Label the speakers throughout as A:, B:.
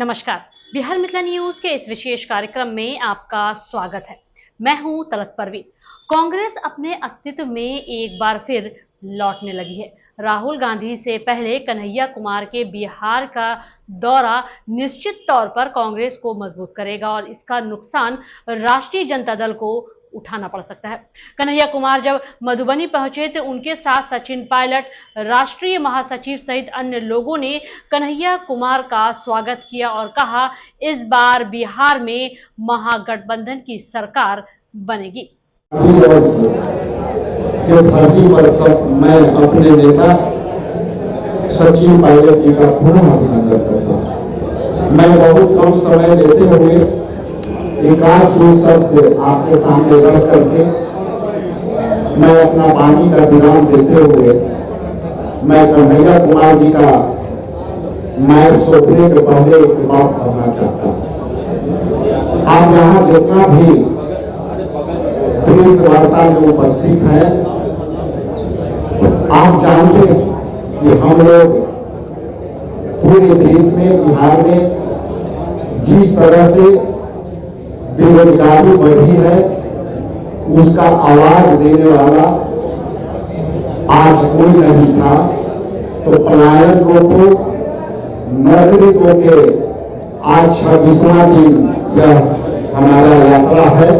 A: नमस्कार। बिहार मिथिला न्यूज के इस विशेष कार्यक्रम में आपका स्वागत है। मैं हूं तलत परवीन। कांग्रेस अपने अस्तित्व में एक बार फिर लौटने लगी है। राहुल गांधी से पहले कन्हैया कुमार के बिहार का दौरा निश्चित तौर पर कांग्रेस को मजबूत करेगा और इसका नुकसान राष्ट्रीय जनता दल को उठाना पड़ सकता है। कन्हैया कुमार जब मधुबनी पहुंचे तो उनके साथ सचिन पायलट, राष्ट्रीय महासचिव सहित अन्य लोगों ने कन्हैया कुमार का स्वागत किया और कहा, इस बार बिहार में महागठबंधन की सरकार बनेगी।
B: मैं अपने नेता सचिन पायलट जी का पुनः अभिनंदन करता हूँ। मैं बहुत कम समय लेते हुए एकाध दो शब्द आपके सामने रख करके मैं अपना वाणी का विराम देते हुए मैं कन्हैया कुमार जी का माइक सौंपने के पहले एक बात कहना चाहता हूँ। आप यहाँ जितना भी प्रेस वार्ता में उपस्थित है, आप जानते हैं कि हम लोग पूरे देश में, बिहार में जिस तरह से बेरोजगारी बढ़ी है, उसका आवाज देने वाला आज कोई नहीं था। तो पलायन रोको, नौकरी को के आज 26वां दिन यह हमारा यात्रा है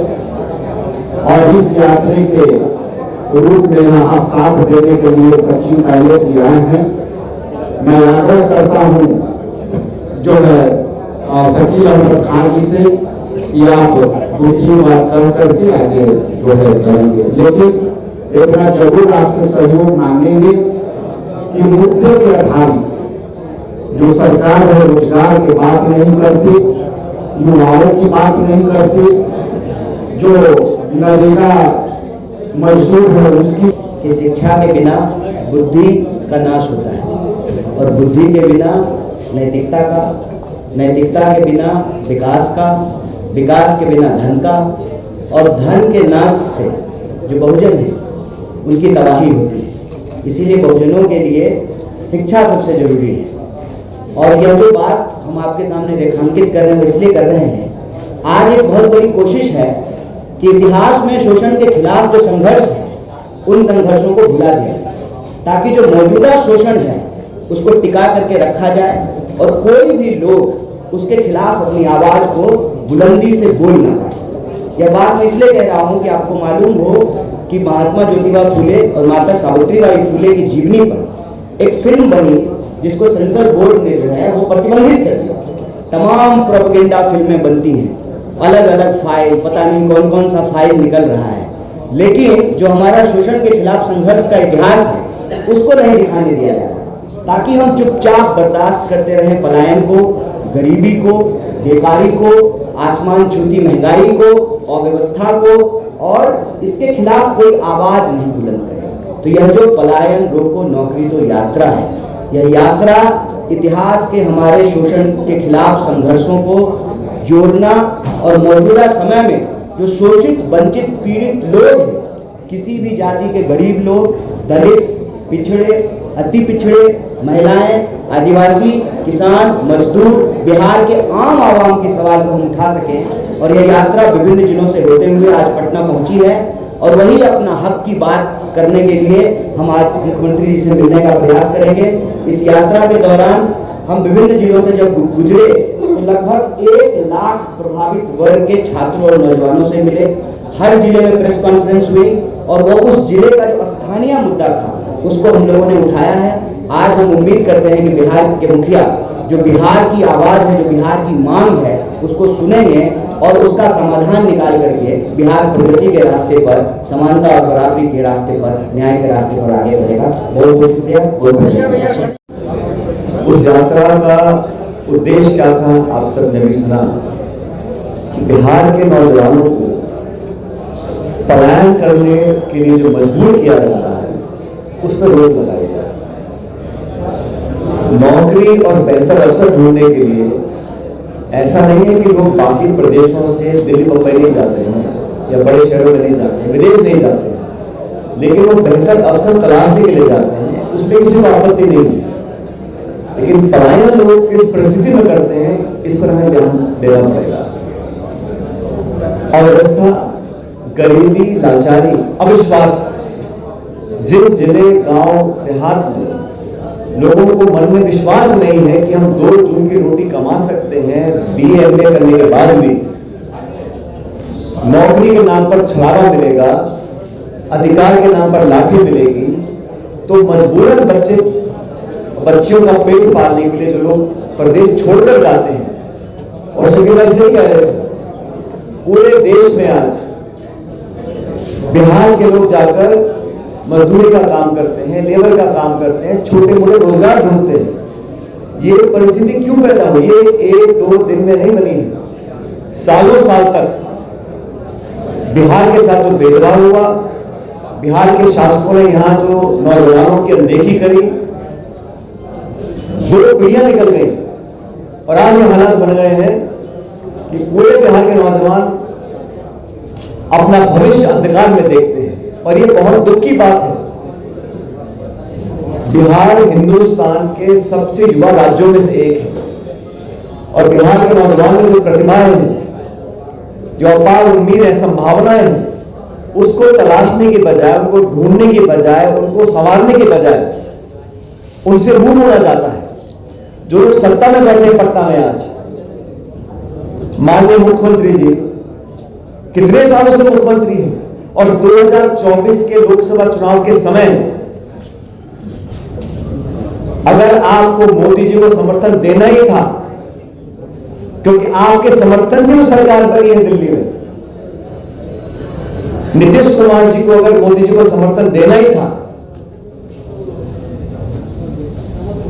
B: और इस यात्री के रूप में यहाँ साथ देने के लिए सचिन पायलट जी आए हैं। मैं आग्रह करता हूँ जो है शकील अहमद खान जी से कि आप 2-3 बार कह करके आगे जो है करेंगे, लेकिन इतना जरूर आपसे सहयोग मांगेंगे कि मुद्दे के आधारित जो सरकार है रोजगार की बात नहीं करती, युवाओं की बात नहीं करती, जो नरेगा मजदूर है उसकी
C: कि शिक्षा के बिना बुद्धि का नाश होता है और बुद्धि के बिना नैतिकता का, नैतिकता के बिना विकास का, विकास के बिना धन का और धन के नाश से जो बहुजन है उनकी तबाही होती है। इसीलिए बहुजनों के लिए शिक्षा सबसे जरूरी है। और यह जो बात हम आपके सामने रेखांकित कर रहे हैं इसलिए कर रहे हैं, आज एक बहुत बड़ी कोशिश है कि इतिहास में शोषण के खिलाफ जो संघर्ष है उन संघर्षों को भुला दिया जाए, ताकि जो मौजूदा शोषण है उसको टिका करके रखा जाए और कोई भी लोग उसके खिलाफ अपनी आवाज को बुलंदी से बोल ना पाए। यह बात मैं इसलिए कह रहा हूं कि आपको मालूम हो कि महात्मा ज्योतिबा फुले और माता सावित्रीबाई फुले की जीवनी पर एक फिल्म बनी जिसको सेंसर बोर्ड ने जो है वो प्रतिबंधित कर दिया। तमाम प्रोपेगेंडा फिल्में बनती हैं, अलग अलग फाइल, पता नहीं कौन कौन सा फाइल निकल रहा है, लेकिन जो हमारा शोषण के खिलाफ संघर्ष का इतिहास है उसको नहीं दिखाने दिया जा रहा, ताकि हम चुपचाप बर्दाश्त करते रहें पलायन को, गरीबी को, बेकारी को, आसमान छूती महंगाई को, अव्यवस्था को, और इसके खिलाफ कोई आवाज नहीं बुलंद करे। तो यह जो पलायन रोको नौकरी दो यात्रा है, यह यात्रा इतिहास के हमारे शोषण के खिलाफ संघर्षों को जोड़ना और मौजूदा समय में जो शोषित, वंचित, पीड़ित लोग हैं, किसी भी जाति के गरीब लोग, दलित, पिछड़े, अति पिछड़े, महिलाएं, आदिवासी, किसान, मजदूर, बिहार के आम आवाम के सवाल को हम उठा सकें। और यह यात्रा विभिन्न जिलों से होते हुए आज पटना पहुंची है और वही अपना हक की बात करने के लिए हम आज मुख्यमंत्री जी से मिलने का प्रयास करेंगे। इस यात्रा के दौरान हम विभिन्न जिलों से जब गुजरे तो लगभग 1 लाख प्रभावित वर्ग के छात्रों और नौजवानों से मिले। हर जिले में प्रेस कॉन्फ्रेंस हुई और वो उस जिले का जो स्थानीय मुद्दा था उसको हम लोगों ने उठाया है। आज हम उम्मीद करते हैं कि बिहार के मुखिया जो बिहार की आवाज़ है, जो बिहार की मांग है, उसको सुनेंगे और उसका समाधान निकाल करके बिहार प्रगति के रास्ते पर, समानता और बराबरी के रास्ते पर, न्याय के रास्ते पर आगे बढ़ेगा। बहुत बहुत शुक्रिया।
D: उस यात्रा का उद्देश्य क्या था आप सब ने भी सुना कि बिहार के नौजवानों को पलायन करने के लिए जो मजबूर किया जा रहा है उस पर रोक लगाई जाए। नौकरी और बेहतर अवसर ढूंढने के लिए ऐसा नहीं है कि लोग बाकी प्रदेशों से दिल्ली मुंबई नहीं जाते हैं या बड़े शहरों में नहीं जाते हैं, विदेश नहीं जाते हैं, लेकिन वो बेहतर अवसर तलाशने के लिए जाते हैं, उसमें किसी को आपत्ति नहीं है। लेकिन पलायन लोग किस परिस्थिति में करते हैं इस पर हमें ध्यान देना पड़ेगा। अव्यवस्था, गरीबी, लाचारी, अविश्वास, जिस जिले, गांव, देहात में लोगों को मन में विश्वास नहीं है कि हम 2 जून की रोटी कमा सकते हैं, BA MA करने के बाद भी नौकरी के नाम पर छलावा मिलेगा, अधिकार के नाम पर लाठी मिलेगी, तो मजबूरन बच्चियों का पेट पालने के लिए जो लोग प्रदेश छोड़कर जाते हैं। और शकील भाई से कह रहे थे, पूरे देश में आज बिहार के लोग जाकर मजदूरी का काम करते हैं, लेबर का काम करते हैं, छोटे मोटे रोजगार ढूंढते हैं। ये परिस्थिति क्यों पैदा हुई? ये 1-2 दिन में नहीं बनी है। सालों साल तक बिहार के साथ जो भेदभाव हुआ, बिहार के शासकों ने यहाँ जो नौजवानों की अनदेखी करी, 2 पीढ़ियां निकल गई और आज ये हालात बन गए हैं कि पूरे बिहार के नौजवान अपना भविष्य अंधकार में देखते हैं। और ये बहुत दुख की बात है। बिहार हिंदुस्तान के सबसे युवा राज्यों में से एक है और बिहार के नौजवानों में जो प्रतिभाएं हैं, जो अपार उम्मीद है, संभावनाएं हैं, उसको तलाशने की बजाय, उनको ढूंढने की बजाय, उनको संवारने की बजाय उनसे मुंह मोड़ा जाता है। जो लोग सत्ता में बैठे हैं पटना में आज, माननीय मुख्यमंत्री जी कितने सालों से मुख्यमंत्री हैं और 2024 के लोकसभा चुनाव के समय अगर आपको मोदी जी को समर्थन देना ही था, क्योंकि आपके समर्थन से वो सरकार बनी है दिल्ली में, नीतीश कुमार जी को अगर मोदी जी को समर्थन देना ही था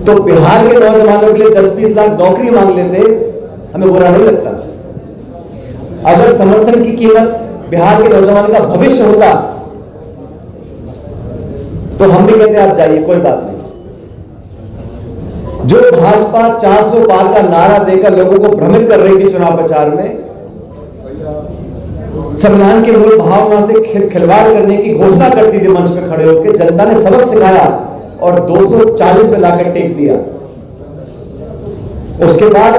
D: तो बिहार के नौजवानों के लिए 10-20 लाख नौकरी मांग लेते, हमें बुरा नहीं लगता। अगर समर्थन की कीमत बिहार के नौजवानों का भविष्य होता तो हम भी कहते आप जाइए, कोई बात नहीं। जो भाजपा 400 पार का नारा देकर लोगों को भ्रमित कर रही थी चुनाव प्रचार में, संविधान के मूल भावना से खिलवाड़ करने की घोषणा करती थी मंच पे खड़े होकर, जनता ने सबक सिखाया और 240 पे लाकर टेक दिया। उसके बाद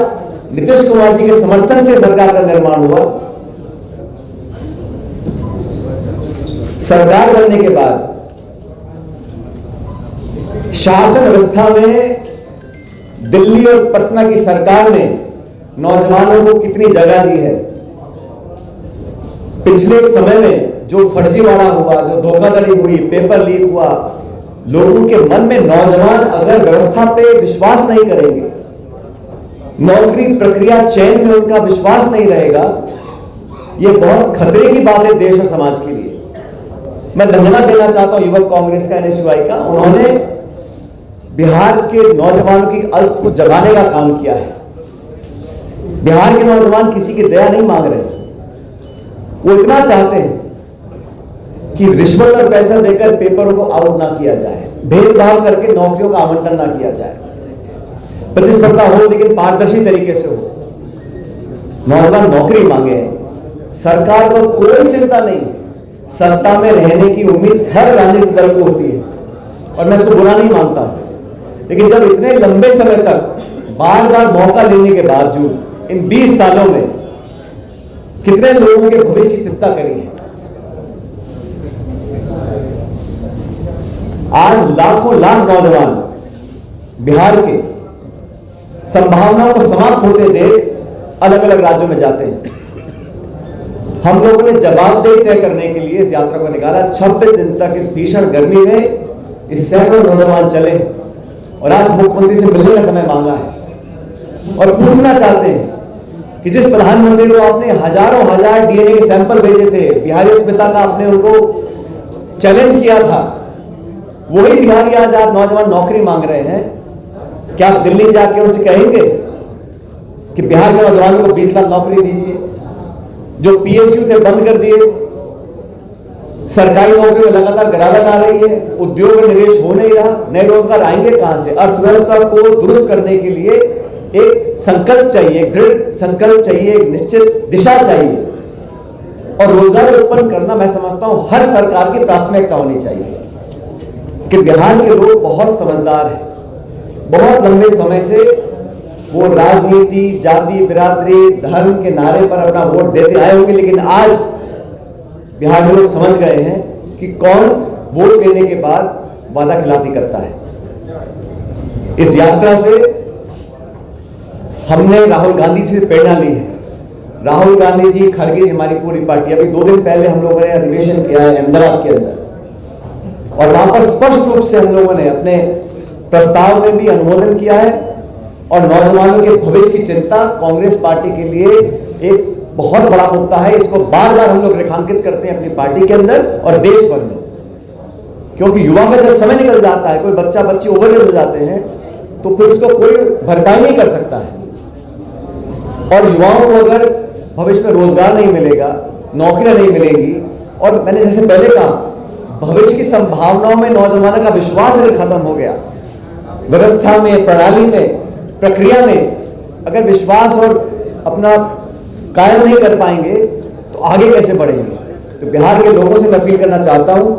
D: नीतीश कुमार जी के समर्थन से सरकार का निर्माण हुआ। सरकार बनने के बाद शासन व्यवस्था में दिल्ली और पटना की सरकार ने नौजवानों को कितनी जगह दी है। पिछले समय में जो फर्जीवाड़ा हुआ, जो धोखाधड़ी हुई, पेपर लीक हुआ, लोगों के मन में नौजवान अगर व्यवस्था पे विश्वास नहीं करेंगे, नौकरी प्रक्रिया चयन में उनका विश्वास नहीं रहेगा, यह बहुत खतरे की बात है देश और समाज के लिए। मैं धन्यवाद देना चाहता हूं युवक कांग्रेस का, NSUI का। उन्होंने बिहार के नौजवानों की अल्प को जगाने का काम किया है। बिहार के नौजवान किसी की दया नहीं मांग रहे, वो इतना चाहते हैं कि रिश्वत और पैसा देकर पेपरों को आउट ना किया जाए, भेदभाव करके नौकरियों का आवंटन ना किया जाए, प्रतिस्पर्धा हो लेकिन पारदर्शी तरीके से हो। नौजवान नौकरी मांगे, सरकार को कोई चिंता नहीं, सत्ता में रहने की उम्मीद हर राजनीतिक दल को होती है और मैं इसको बुरा नहीं मानता हूं, लेकिन जब इतने लंबे समय तक बार बार मौका लेने के बावजूद इन 20 सालों में कितने लोगों के भविष्य की चिंता करी है। आज लाखों लाख नौजवान बिहार के संभावनाओं को समाप्त होते देख अलग अलग राज्यों में जाते हैं। हम लोगों ने जवाबदेही तय करने के लिए इस यात्रा को निकाला। 26 दिन तक इस भीषण गर्मी में इस सैकड़ों नौजवान चले और आज मुख्यमंत्री से मिलने का समय मांगा है और पूछना चाहते हैं कि जिस प्रधानमंत्री को आपने हजारों हजार DNA के सैंपल भेजे थे, बिहारी अस्मिता का आपने उनको चैलेंज किया था, वही बिहारी आज आप नौजवान नौकरी मांग रहे हैं। क्या आप दिल्ली जाके उनसे कहेंगे कि बिहार के नौजवानों को 20 लाख नौकरी दीजिए? जो PSU थे बंद कर दिए, सरकारी नौकरियों में लगातार गिरावट आ रही है, उद्योग में निवेश हो नहीं रहा, नए रोजगार आएंगे कहां से? अर्थव्यवस्था को दुरुस्त करने के लिए एक संकल्प चाहिए, दृढ़ संकल्प चाहिए, एक निश्चित दिशा चाहिए और रोजगार उत्पन्न करना मैं समझता हूं हर सरकार की प्राथमिकता होनी चाहिए। कि बिहार के लोग बहुत समझदार हैं, बहुत लंबे समय से वो राजनीति, जाति, बिरादरी, धर्म के नारे पर अपना वोट देते आए होंगे, लेकिन आज बिहार में लोग समझ गए हैं कि कौन वोट लेने के बाद वादा खिलाफी करता है। इस यात्रा से हमने राहुल गांधी जी से प्रेरणा ली है। राहुल गांधी जी, खड़गे, हमारी पूरी पार्टी, अभी 2 दिन पहले हम लोगों ने अधिवेशन किया है अहमदाबाद के अंदर, और वहां पर स्पष्ट रूप से हम लोगों ने अपने प्रस्ताव में भी अनुमोदन किया है और नौजवानों के भविष्य की चिंता कांग्रेस पार्टी के लिए एक बहुत बड़ा मुद्दा है। इसको बार बार हम लोग रेखांकित करते हैं अपनी पार्टी के अंदर और देश भर में, क्योंकि युवा का जब समय निकल जाता है, कोई बच्चा बच्ची ओवरएज हो जाते हैं, तो फिर उसको कोई भरपाई नहीं कर सकता है। और युवाओं को अगर भविष्य में रोजगार नहीं मिलेगा, नौकरियां नहीं मिलेंगी, और मैंने जैसे पहले कहा, भविष्य की संभावनाओं में नौजवानों का विश्वास अगर खत्म हो गया, व्यवस्था में, प्रणाली में, प्रक्रिया में अगर विश्वास और अपना कायम नहीं कर पाएंगे तो आगे कैसे बढ़ेंगे। तो बिहार के लोगों से मैं अपील करना चाहता हूं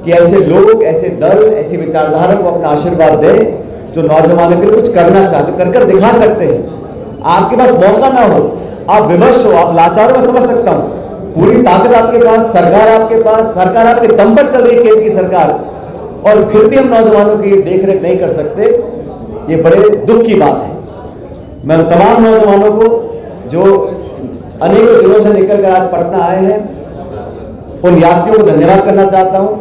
D: कि ऐसे लोग, ऐसे दल, ऐसी विचारधारा को अपना आशीर्वाद दें जो नौजवानों के लिए कुछ करना चाहते, कर दिखा सकते हैं। आपके पास मौका ना हो, आप विवश हो, आप लाचार, मैं समझ सकता हूं, पूरी ताकत आपके पास, सरकार आपके पास, सरकार आपके दम पर चल रही है, केंद्र की सरकार, और फिर भी हम नौजवानों की देखरेख नहीं कर सकते, ये बड़े दुख की बात है। मैं उन तमाम नौजवानों को जो अनेकों दिनों से निकलकर आज पटना आए हैं, उन यात्रियों को धन्यवाद करना चाहता हूं।